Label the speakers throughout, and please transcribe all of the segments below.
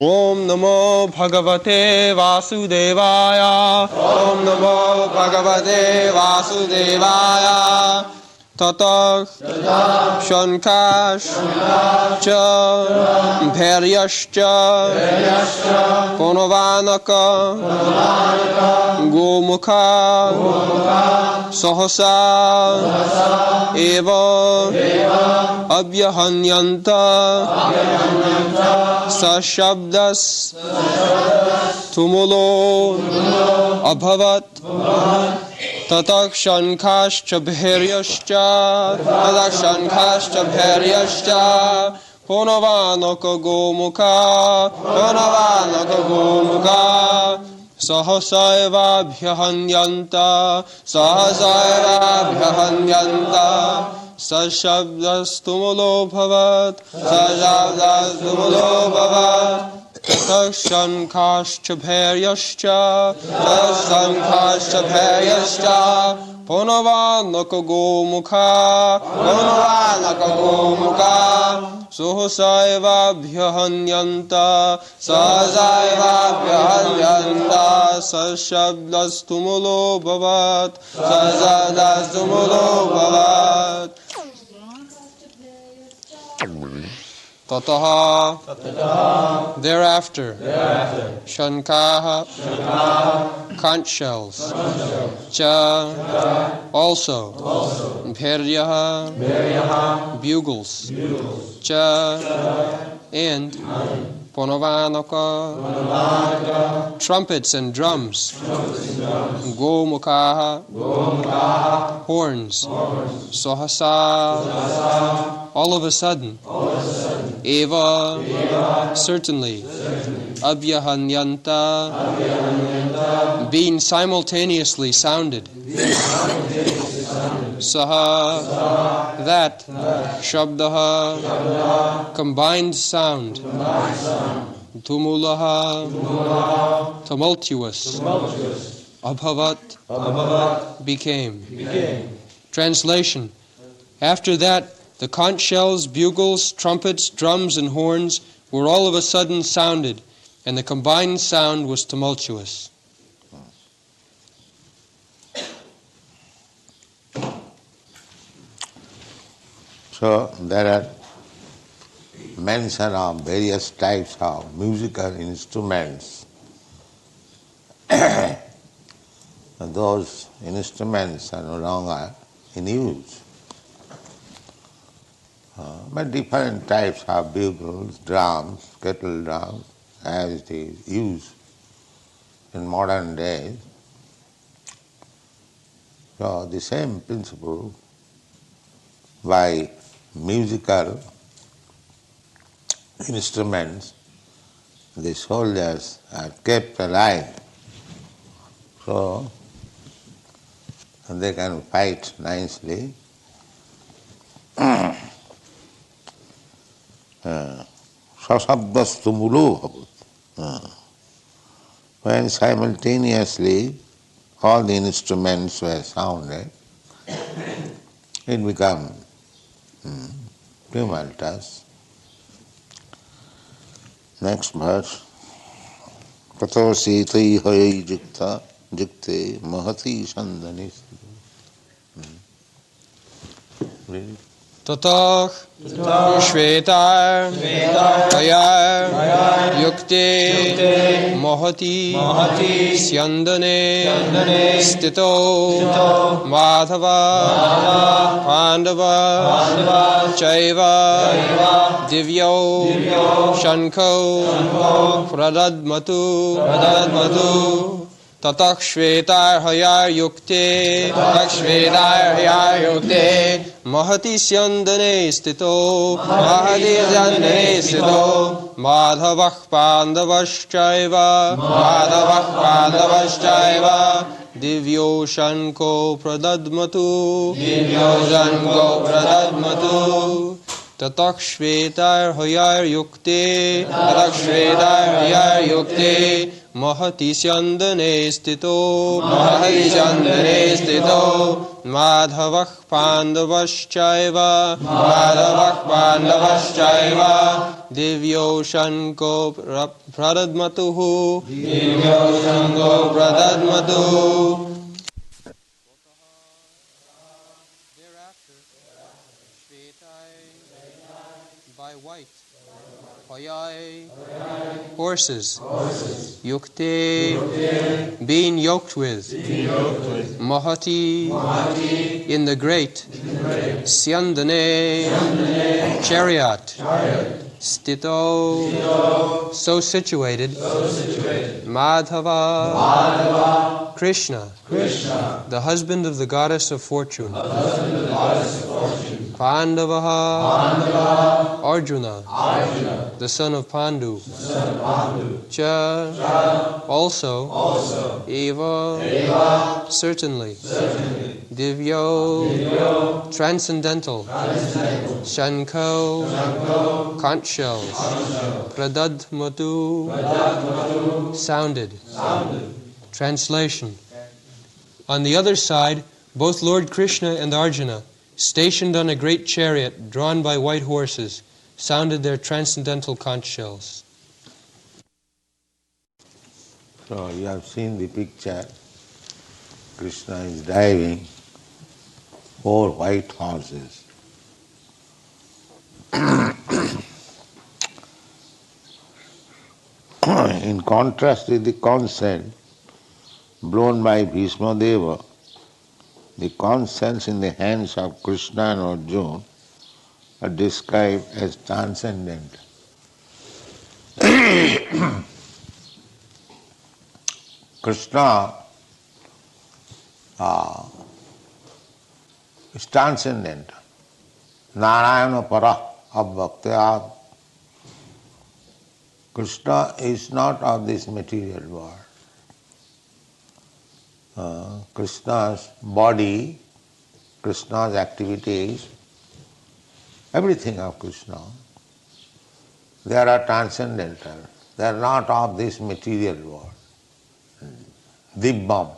Speaker 1: Om Namo Bhagavate Vasudevaya. Om Namo Bhagavate Vasudevaya. Tata Shankash Cha Bharyascha Ponovanaka Gomukha Sahasa Eva Abhyahanyanta Sashabdas Tumulo Abhavat Tatak Shankascha Bharyascha Ponovanaka Gomukha Sahasaiva Bhyahanyanta Sashabdas Tumulo Bhavat Tatak Shankascha Bharyascha Ponovanaka Gomukha Sahasaiva Bhyahanyanta Sashabdas Tumulo Bhavat Tataha thereafter Shankaha conch shells Cha also Bharyaha bugles Cha and Ponovanaka trumpets and drums Gomukha horns Sahasa all of a sudden Eva certainly Abhyahanyanta being simultaneously sounded Saha that Shabdaha combined sound Tumulaha tumultuous Abhavat became. Translation. After that the conch shells, bugles, trumpets, drums, and horns were all of a sudden sounded, and the combined sound was tumultuous.
Speaker 2: So there are mention of various types of musical instruments. Those instruments are no longer in use. But different types of bugles, drums, kettle drums, as it is used in modern days. So the same principle by musical instruments the soldiers are kept alive, so they can fight nicely. Sasabdastumulo bhavat. When simultaneously all the instruments were sounded, it became tumultuous. Next verse. Tato siti hai jikta jikte mahati sandani. Read it.
Speaker 1: Tatah Shvetar Hayar Yukte Mahati Syandane Stito Madhava Pandava Chaiva Divyo Shanko Pradadmatu Tatak Shvetar Hayar Yukte Mahati Syandane Stito Madhavah Pandavaschaiva Divyo Shanko Pradadmatu Tatak Shvetar Hayar Yukte Mahati Syandane Stito Madhavah Pandavaschaiva Divyo Shanko Pradadmatuhu Thereafter, Shvetai, by white, Hoyai, horses, Yukte, being yoked with, Mahati, in the great, Syandane, chariot, Stito, so situated, Madhava, Krishna, the husband of the goddess of fortune, Pandavaha, Arjuna, the son of Pandu, Cha, also, Eva, certainly, Divyo, transcendental, Shanko, conch shells, Pradadmatu, sounded. Translation. On the other side, both Lord Krishna and Arjuna, stationed on a great chariot drawn by white horses, sounded their transcendental conch shells.
Speaker 2: So you have seen the picture. Krishna is driving 4 white horses. In contrast with the conch shell blown by Bhishma Deva, the conch shells in the hands of Krishna and Arjuna are described as transcendent. Krishna is transcendent. Narayana para abhaktya. Krishna is not of this material world. Krishna's body, Krishna's activities, everything of Krishna, they are transcendental. They are not of this material world. Dibbam.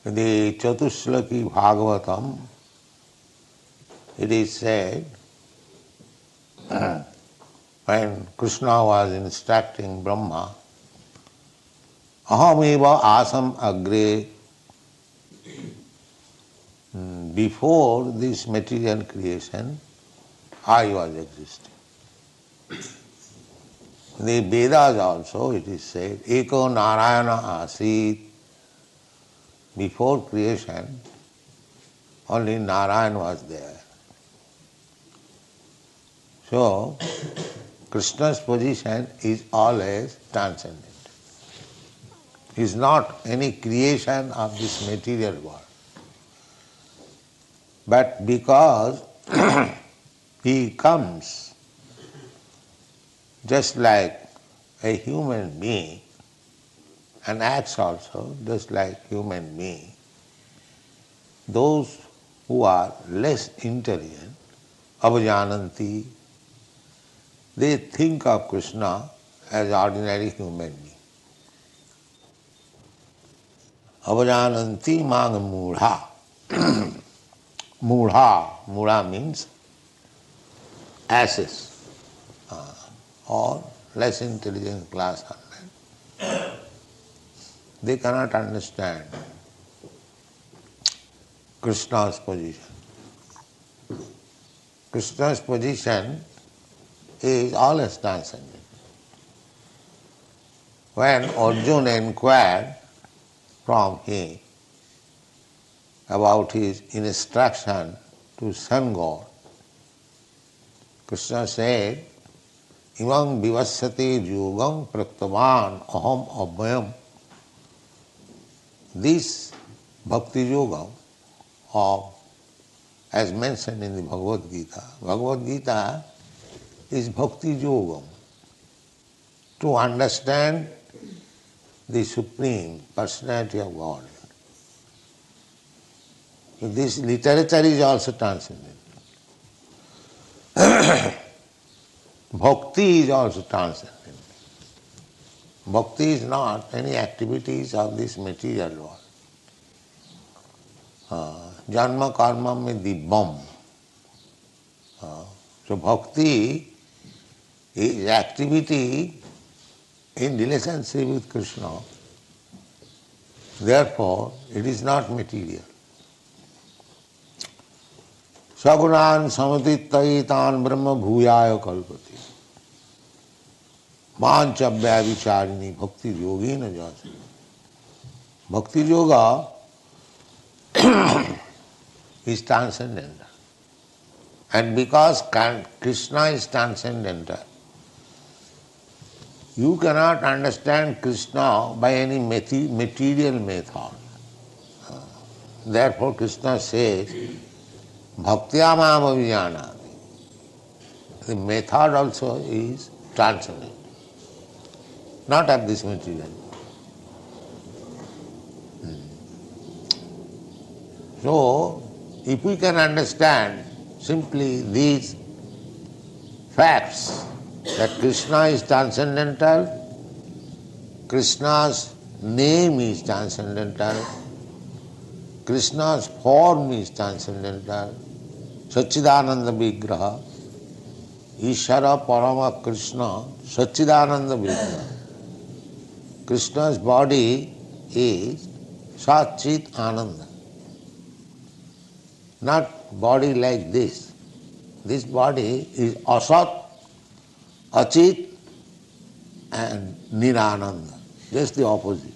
Speaker 2: The Chatushlaki Bhagavatam, it is said, when Krishna was instructing Brahma, Ahameva asam agre, before this material creation, I was existing. In the Vedas also it is said, Eko Narayana asit, before creation, only Narayan was there. So, Krishna's position is always transcendent. He is not any creation of this material world. But because he comes just like a human being and acts also just like human being, those who are less intelligent, avajananti, they think of Krishna as ordinary human being. Avajananti mang mudha. Mudha means asses or less intelligent class of men. They cannot understand Krishna's position. Krishna's position is always transcendent. When Arjuna inquired from him about his instruction to sun god, Krishna said, Imam vivasyate yogam praktavan aham abhayam. This bhakti yoga, of, as mentioned in the Bhagavat Gita, Bhagavat Gita is bhakti yoga, to understand the Supreme Personality of God. So this literature is also transcendent. Bhakti is also transcendent. Bhakti is not any activities of this material world. Janma karma mein dibbam. So bhakti is activity in relationship with Krishna. Therefore, it is not material. Sagunan samatitaitan brahma bhuyaya kalpati. Mancha vyavicharini bhakti yogena jasa. Bhakti yoga is transcendental. And because Krishna is transcendental, you cannot understand Krishna by any material method. Therefore Krishna says, Bhaktya mam avijnanami. The method also is transcendental, not of this material. So, if we can understand simply these facts, that Krishna is transcendental, Krishna's name is transcendental, Krishna's form is transcendental, Satchidananda Vigraha, Ishara Parama Krishna, Satchidananda Vigraha. Krishna's body is Satchit Ananda. Not body like this. This body is Asat, Achit and Nirananda. Just the opposite.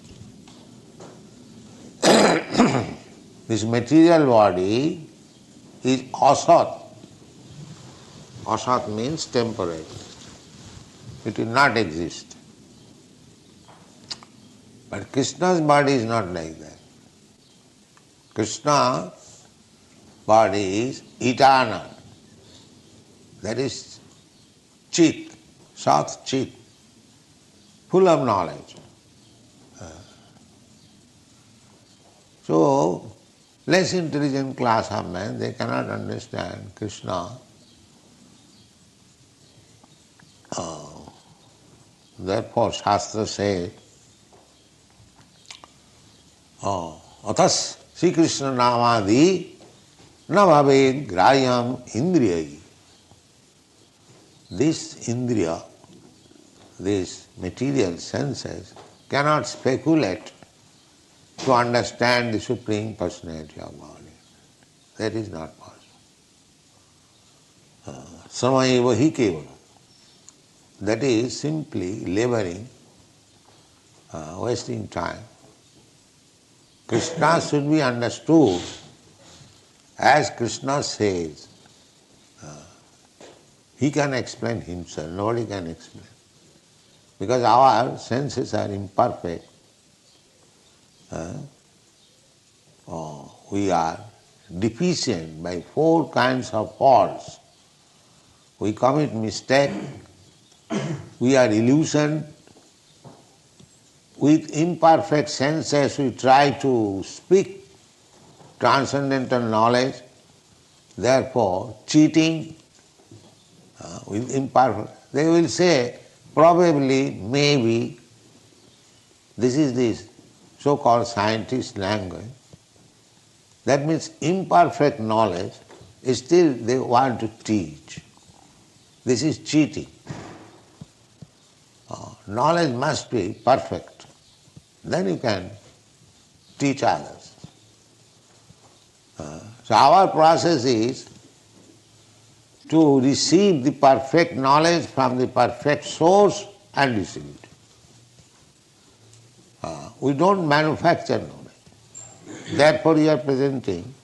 Speaker 2: This material body is Asat. Asat means temporary. It will not exist. But Krishna's body is not like that. Krishna's body is eternal. That is Chit, Sat Chit, full of knowledge. So, less intelligent class of men, they cannot understand Krishna. Therefore, Shastra says, Atas Sri Krishna Namadi na bhaved grayam indriyai. This indriya, these material senses, cannot speculate to understand the Supreme Personality of Godhead. That is not possible. Samayeva hi kevala. That is simply laboring, wasting time. Krishna should be understood as Krishna says. He can explain himself, nobody can explain. Because our senses are imperfect. We are deficient by 4 kinds of faults. We commit mistake, we are illusioned. With imperfect senses we try to speak transcendental knowledge, therefore cheating with imperfect. They will say, probably, maybe, this is this so-called scientist language. That means imperfect knowledge, still they want to teach. This is cheating. Knowledge must be perfect. Then you can teach others. So our process is to receive the perfect knowledge from the perfect source and distribute it. We don't manufacture knowledge. Therefore we are presenting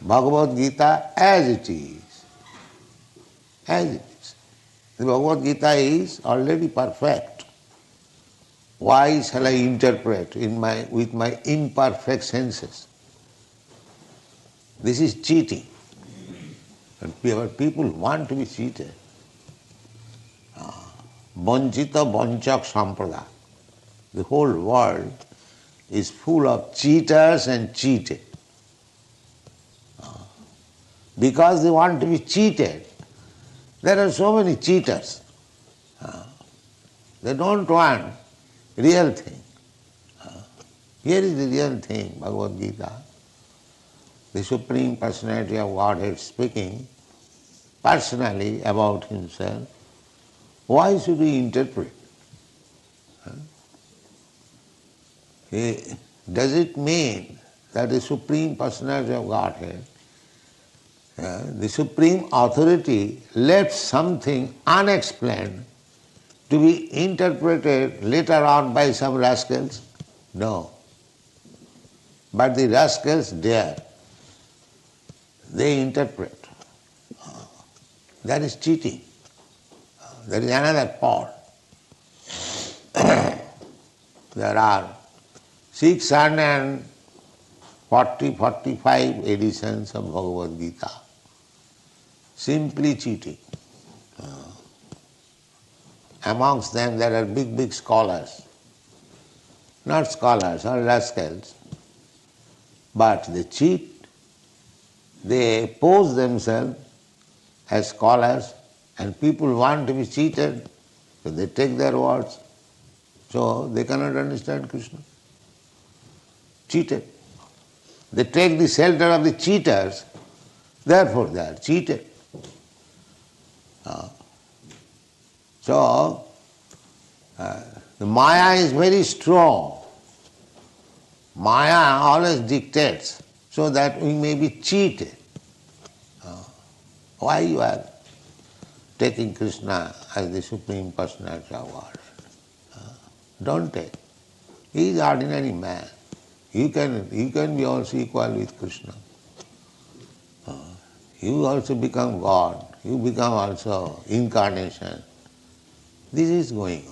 Speaker 2: Bhagavat Gita as it is. As it is. The Bhagavat Gita is already perfect. Why shall I interpret with my imperfect senses? This is cheating. And people want to be cheated. Vanchita vanchak sampradaya. The whole world is full of cheaters and cheated. Because they want to be cheated, there are so many cheaters. They don't want real thing. Here is the real thing, Bhagavad Gita. The Supreme Personality of Godhead speaking personally about himself. Why should we interpret? Does it mean that the Supreme Personality of Godhead, the Supreme Authority, left something unexplained to be interpreted later on by some rascals? No. But the rascals dare. They interpret. That is cheating. That is another part. There are 645 editions of Bhagavad Gita. Simply cheating. Amongst them there are big scholars. Not scholars or rascals, but they cheat. They pose themselves as scholars and people want to be cheated, so they take their words. So they cannot understand Krishna. Cheated. They take the shelter of the cheaters, therefore they are cheated. So the Maya is very strong. Maya always dictates so that we may be cheated. Why you are taking Krishna as the Supreme Personality of Godhead? Don't take. He is ordinary man. You can be also equal with Krishna. You also become God. You become also incarnation. This is going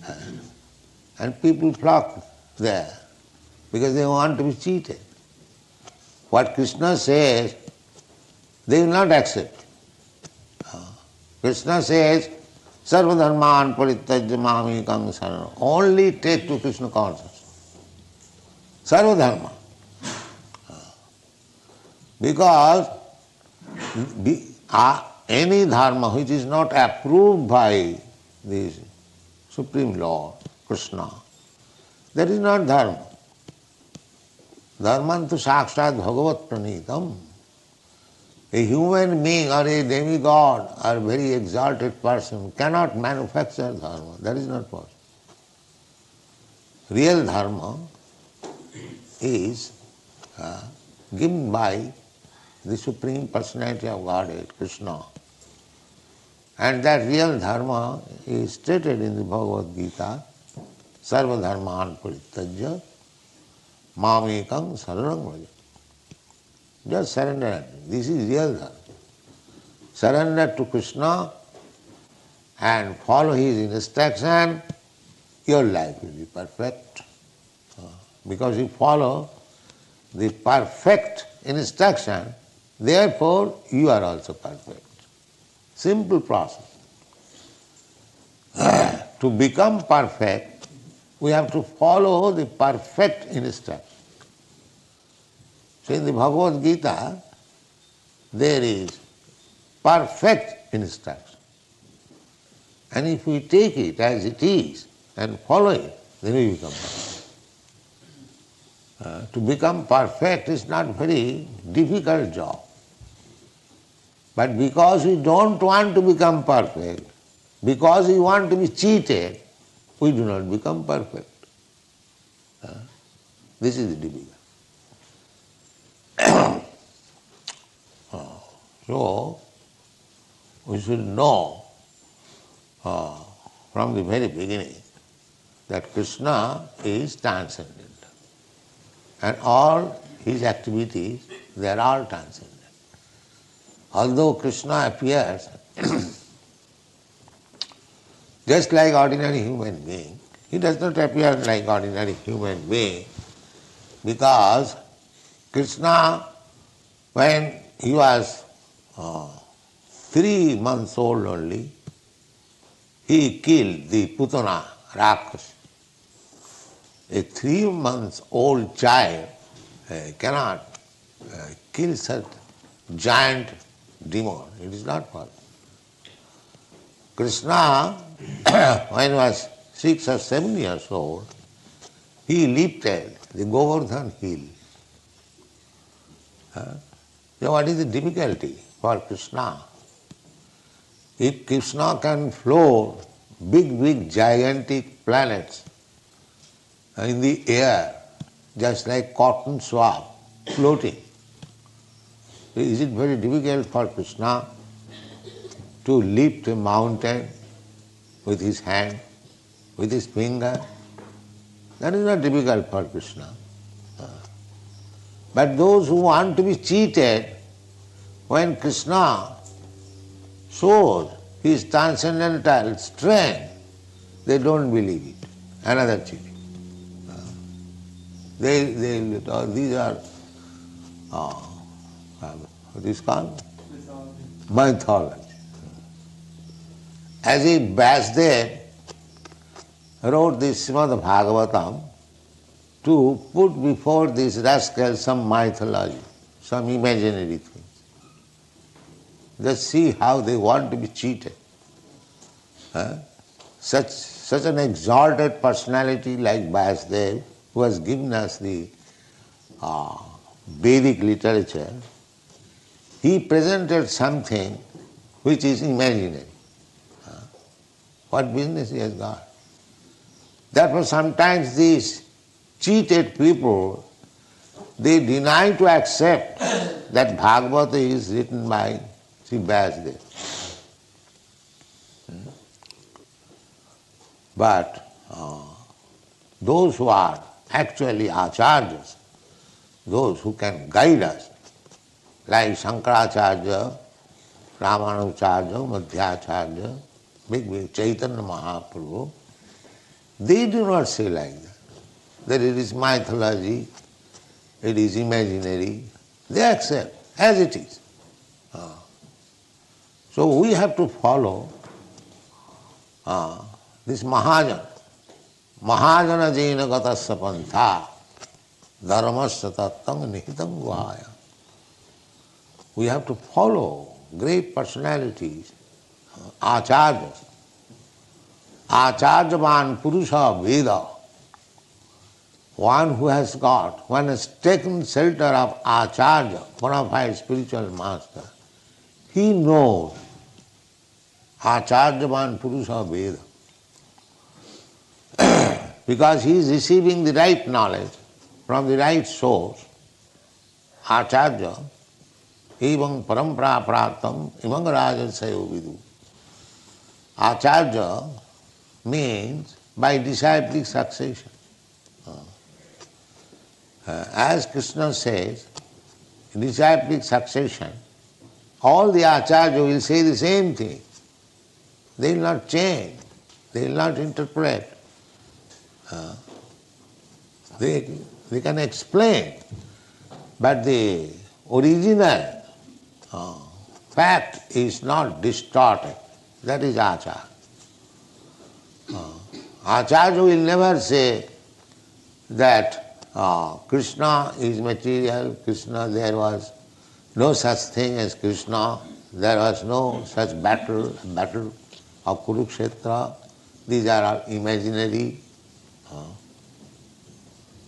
Speaker 2: on. And people flock there because they want to be cheated. What Krishna says, they will not accept. Krishna says, Sarva dharman parityajya mamekam saranam. Only take to Krishna consciousness. Sarva dharma. Because any dharma which is not approved by the Supreme Lord, Krishna, that is not dharma. Dharmantu sakshat bhagavat pranitam. A human being or a demigod or a very exalted person cannot manufacture dharma. That is not possible. Real dharma is given by the Supreme Personality of Godhead, Krishna. And that real dharma is stated in the Bhagavad Gita, Sarva dharman parityajya mamekam saranam vraja. Just surrender. This is real dharma. Surrender to Krishna and follow his instruction, your life will be perfect. Because you follow the perfect instruction, therefore you are also perfect. Simple process. To become perfect, we have to follow the perfect instruction. So in the Bhagavad Gita, there is perfect instruction. And if we take it as it is and follow it, then we become perfect. To become perfect is not a very difficult job. But because we don't want to become perfect, because we want to be cheated, we do not become perfect. This is the difficulty. So, we should know from the very beginning that Krishna is transcendent. And all his activities, they are all transcendent. Although Krishna appears just like ordinary human being, he does not appear like ordinary human being because Krishna, when he was 3 months old only, he killed the Putana, Raksha. A 3 months old child cannot kill such giant demon. It is not possible. Krishna, when he was 6 or 7 years old, he lifted the Govardhan hill. So what is the difficulty for Krishna? If Krishna can float big, gigantic planets in the air, just like cotton swab floating, is it very difficult for Krishna to lift a mountain with his hand, with his finger? That is not difficult for Krishna. But those who want to be cheated, when Krishna shows his transcendental strength, they don't believe it. Another cheating. These are what is called? Mythology. As if Vyasdev wrote this Srimad Bhagavatam to put before these rascals some mythology, some imaginary things. Just see how they want to be cheated. Such an exalted personality like Vyasdev, who has given us the Vedic literature, he presented something which is imaginary. What business he has got? Therefore sometimes these cheated people, they deny to accept that Bhagavata is written by Sri Vyasdev. But those who are actually acharyas, those who can guide us, like Shankaracharya, Ramanujarya, Madhyacharya, big Chaitanya Mahaprabhu, they do not say like that it is mythology, it is imaginary. They accept as it is. So we have to follow this Mahajana. Mahajana jena gatasya pantha dharmasya tattam nihitam guhaya. We have to follow great personalities, acharyas. Acharyavan purusha veda. One who has taken shelter of acharya, bona fide spiritual master, he knows acharyavan purusha veda. Because he is receiving the right knowledge from the right source, acharya, evam parampara praptam imam rajasayo vidu. Acharya means by disciplic succession. As Krishna says, disciplic succession, all the acharya will say the same thing. They will not change, they will not interpret. They can explain, but the original fact is not distorted. That is acharya. Acharya will never say that Krishna is material, Krishna, there was no such thing as Krishna, there was no such battle of Kurukshetra, these are all imaginary.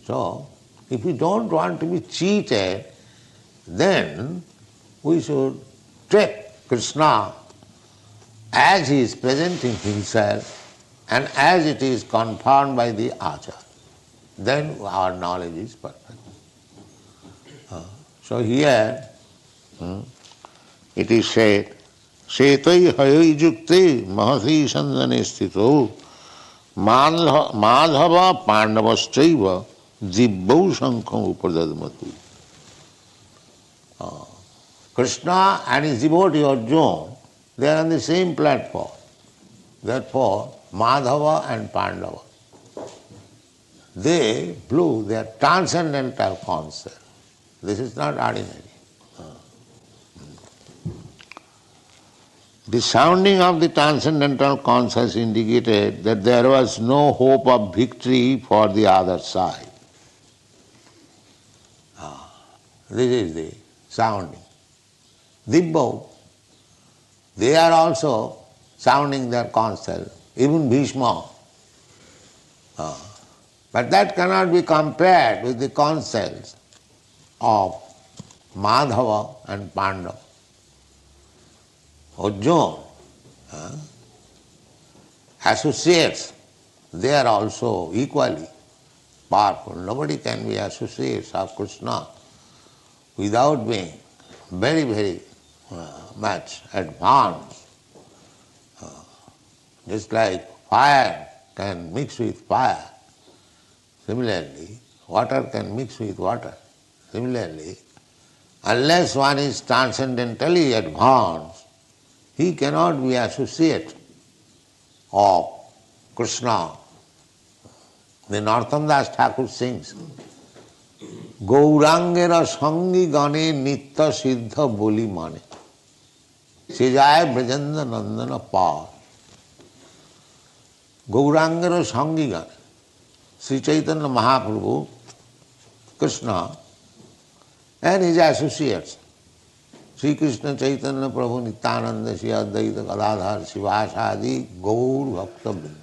Speaker 2: So, if we don't want to be cheated, then we should take Krishna as he is presenting himself and as it is confirmed by the acharya. Then our knowledge is perfect. So here it is said, Setai hayoi jukte mahasi sandane sthito madhava pandavaschaiva dibbau sankham upadadmatu. Krishna and his devotee Arjuna, they are on the same platform. Therefore, Madhava and Pandava, they blew their transcendental concert. This is not ordinary. The sounding of the transcendental concert indicated that there was no hope of victory for the other side. This is the sounding. Dibbau, they are also sounding their concert. Even Bhishma, But that cannot be compared with the conscience of Madhava and Pandava. Arjuna, associates, they are also equally powerful. Nobody can be associates of Krishna without being very, very much advanced. Just like fire can mix with fire, similarly, water can mix with water. Similarly, unless one is transcendentally advanced, he cannot be associate of Krishna. The Narottam Das Thakur sings, Gaurangera sangi gane nitya siddha boli mane, sejaya brajanda nandana par. Gaurangera sangi gane, Sri Chaitanya Mahaprabhu, Krishna, and his associates, Sri Krishna Chaitanya Prabhu Nityananda Shri Advaita Gadadhar Sivasadi Gaur Bhakta Vrinda,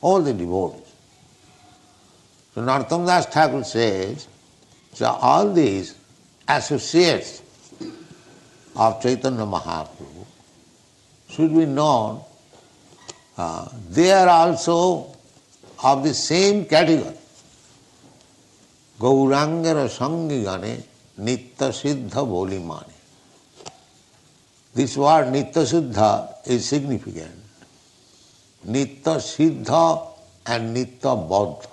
Speaker 2: all the devotees. So Narottam Das Thakur says, so all these associates of Chaitanya Mahaprabhu should be known, they are also of the same category. Gaurangara sangi gane nitya siddha boli mane. This word nitya siddha is significant. Nitya siddha and nitya baddha.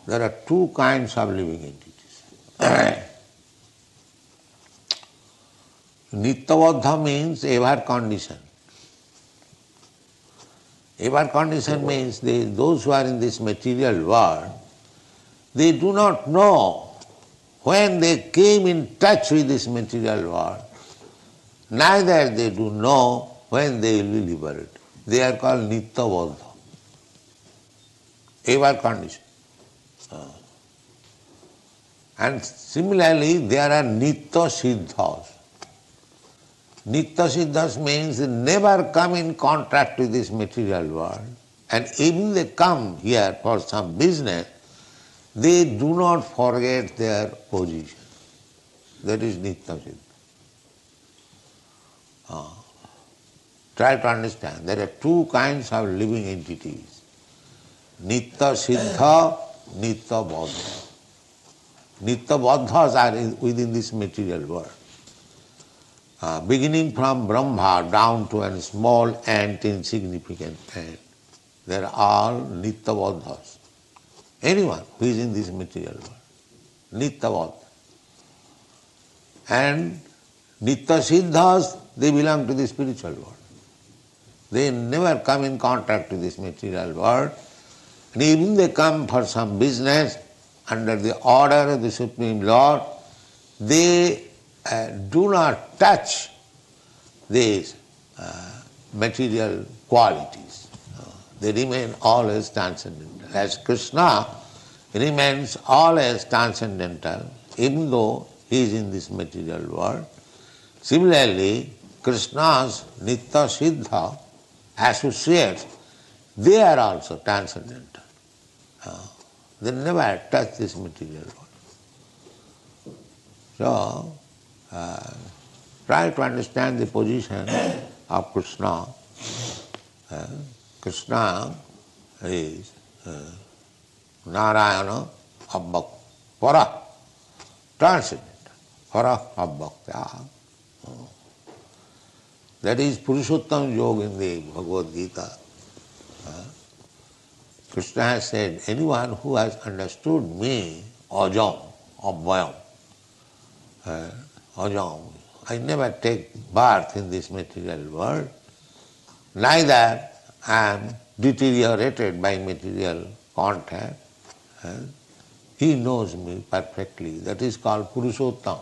Speaker 2: There are two kinds of living entities. Nitya baddha means ever conditioned. Ever conditioned means those who are in this material world, they do not know when they came in touch with this material world, neither they do know when they will be liberated. They are called nitya baddha, ever conditioned. And similarly, there are nitya siddhas. Nitya siddhas means they never come in contact with this material world, and even they come here for some business, they do not forget their position. That is nitya siddha. Try to understand. There are two kinds of living entities. Nitya siddha, nitya baddha. Nitya baddhas are within this material world. Beginning from Brahma down to a small ant, insignificant ant, they are all nitya baddhas. Anyone who is in this material world, nitya baddha. And nitya siddhas, they belong to the spiritual world. They never come in contact with this material world, and even they come for some business under the order of the Supreme Lord, they do not touch these material qualities. They remain always transcendental. As Krishna remains always transcendental, even though he is in this material world, similarly, Krishna's nitya siddha associates, they are also transcendental. They never touch this material world. So, try to understand the position of Krishna. Krishna is Narayana Abbhakta, Para, transcendental, Para Abbhakta. That is Purushottam Yoga in the Bhagavad Geeta. Krishna has said, anyone who has understood me, Ajam, Abhayam, Ajam, I never take birth in this material world, neither I am deteriorated by material contact. He knows me perfectly. That is called Purushottam.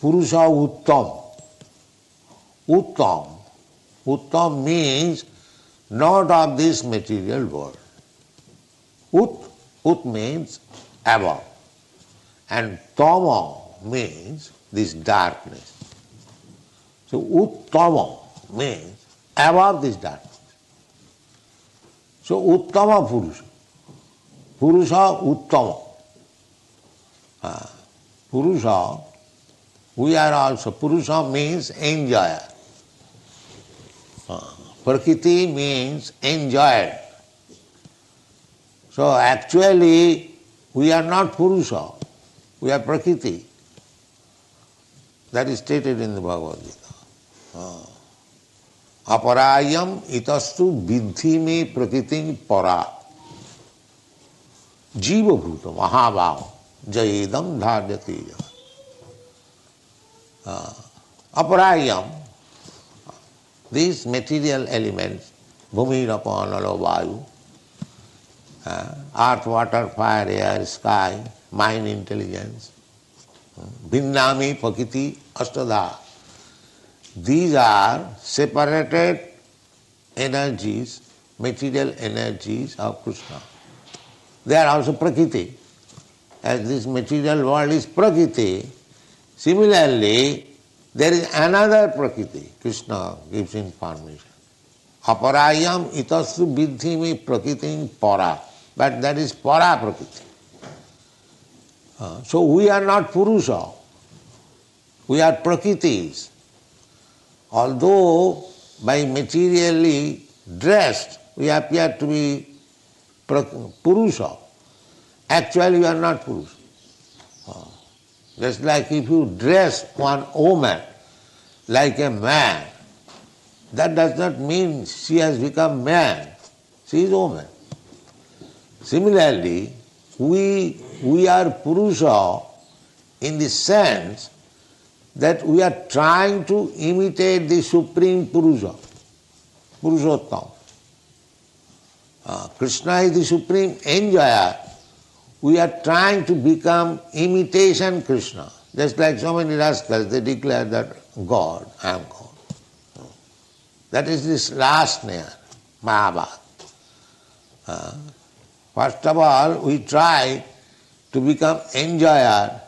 Speaker 2: Purusha Uttam. Uttam. Uttam means not of this material world. Ut means above. And tama means this darkness. So uttama means above this darkness. So Uttama Purusha. Purusha Uttama. Purusha, we are also, Purusha means enjoyer. Prakriti means enjoyed. So actually, we are not Purusha, we are Prakriti. That is stated in the Bhagavad Gita. Aparayam itastu vidhi me prakritim para. Jiva bhuta mahabhav jayedam dharjati. Aparayam, these material elements, bhumi, rapa, nalo, vayu, earth, water, fire, air, sky, mind, intelligence, Bhinnami, Prakriti, Ashtadha. These are separated energies, material energies of Krishna. They are also Prakriti. As this material world is Prakriti, similarly, there is another Prakriti. Krishna gives information. Aparayam itastu vidhimi prakritim para. But that is para Prakriti. So we are not Purusha, we are Prakritis. Although by materially dressed we appear to be Purusha, actually we are not Purusha. Just like if you dress one woman like a man, that does not mean she has become man, she is woman. Similarly, we are Purusha in the sense that we are trying to imitate the Supreme Purusha, Purushottam. Krishna is the Supreme Enjoyer. We are trying to become imitation Krishna. Just like so many rascals, they declare that God, I am God. That is this last snare, Mahabharat. First of all, we try to become enjoyer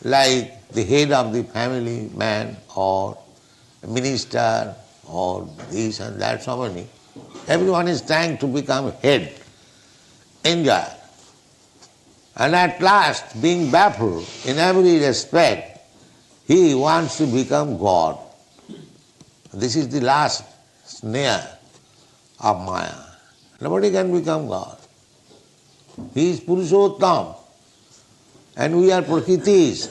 Speaker 2: like the head of the family, man or minister or this and that, so many. Everyone is trying to become head, enjoyer. And at last, being baffled in every respect, he wants to become God. This is the last snare of Maya. Nobody can become God. He is Purushottam. And we are Prakritis.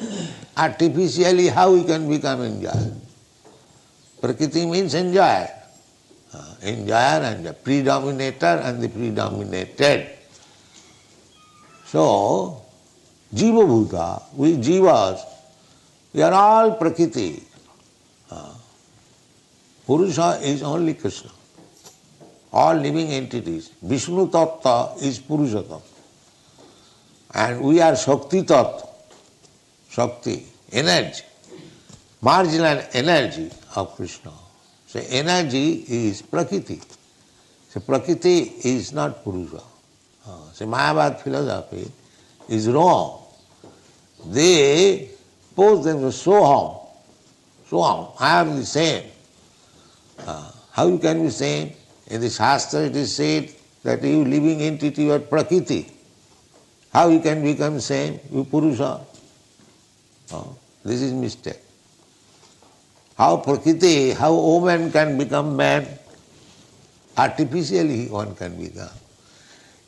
Speaker 2: Artificially, how we can become enjoyer? Prakriti means enjoyer. Enjoyer and the predominator and the predominated. So, Jiva Bhuta, we Jivas, we are all Prakriti. Purusha is only Krishna. All living entities. Vishnu Tattva is Purushottama. And we are Shakti Tattva. Shakti, energy. Marginal energy of Krishna. So energy is Prakriti. So Prakriti is not Purusha. So Mayavad philosophy is wrong. They pose themselves Soham, I am the same. How you can be same? In the Shastra it is said that you living entity, you are Prakriti. How you can become same? You Purusha. This is mistake. How Prakriti, how woman can become man? Artificially one can become.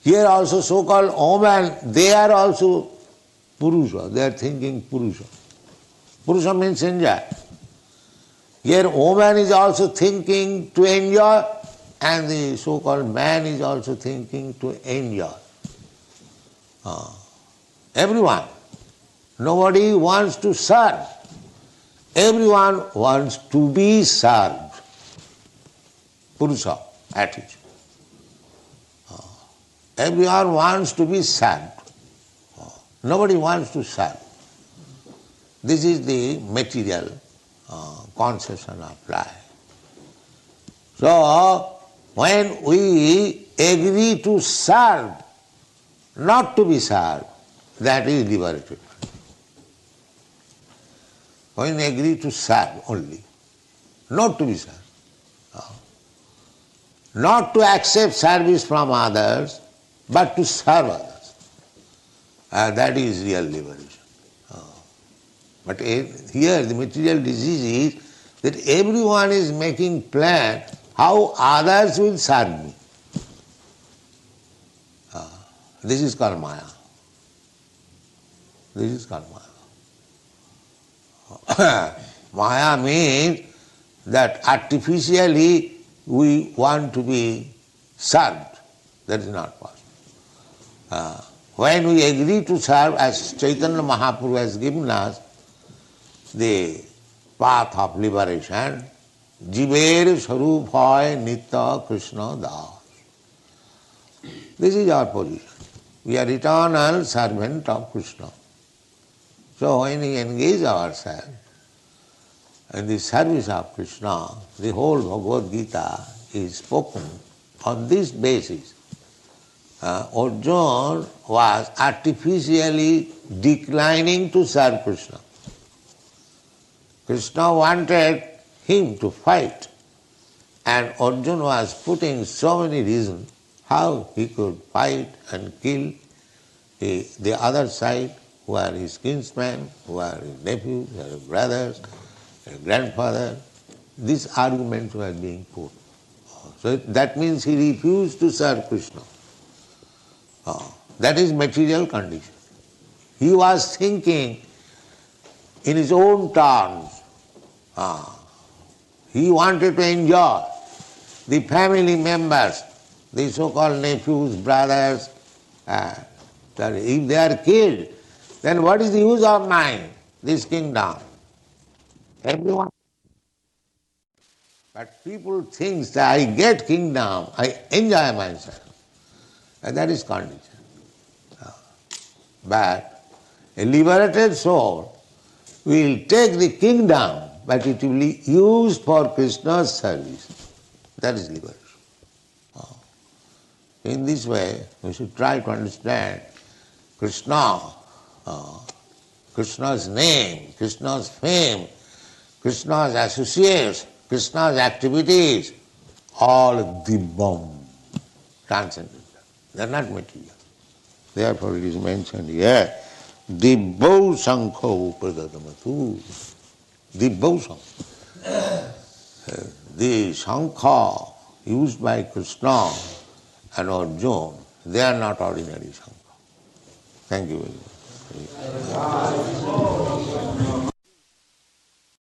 Speaker 2: Here also so-called woman, they are also Purusha. They are thinking Purusha. Purusha means enjoy. Here woman is also thinking to enjoy and the so-called man is also thinking to enjoy. Everyone. Nobody wants to serve. Everyone wants to be served. Purusha attitude. Everyone wants to be served. Nobody wants to serve. This is the material conception of life. So, when we agree to serve, not to be served, that is liberated. When we agree to serve only, not to be served. not to accept service from others, but to serve others. That is real liberation. But here the material disease is that everyone is making plan how others will serve me. This is called Maya. This is called Maya. Maya means that artificially we want to be served. That is not possible. When we agree to serve, as Chaitanya Mahaprabhu has given us the path of liberation, Jiver Sarup Hoy Nitya Krishna Das. This is our position. We are eternal servant of Krishna. So when we engage ourselves in the service of Krishna, the whole Bhagavad Gita is spoken on this basis. Arjuna was artificially declining to serve Krishna. Krishna wanted him to fight, and Arjuna was putting so many reasons how he could fight and kill the other side, who are his kinsmen, who are his nephews, who are his brothers, his grandfather. These arguments were being put. So that means he refused to serve Krishna. That is material condition. He was thinking in his own terms. He wanted to enjoy the family members, the so-called nephews, brothers. If they are killed, then what is the use of mine, this kingdom? Everyone. But people think that I get kingdom, I enjoy myself. And that is condition. But a liberated soul will take the kingdom, but it will be used for Krishna's service. That is liberation. In this way, we should try to understand Krishna, Krishna's name, Krishna's fame, Krishna's associates, Krishna's activities, all dibbam, transcendental. They are not material. Therefore it is mentioned here, dibbau sankho pradadamatu. Dibbau sankho. The sankha used by Krishna and Arjuna, they are not ordinary sankha. Thank you very much.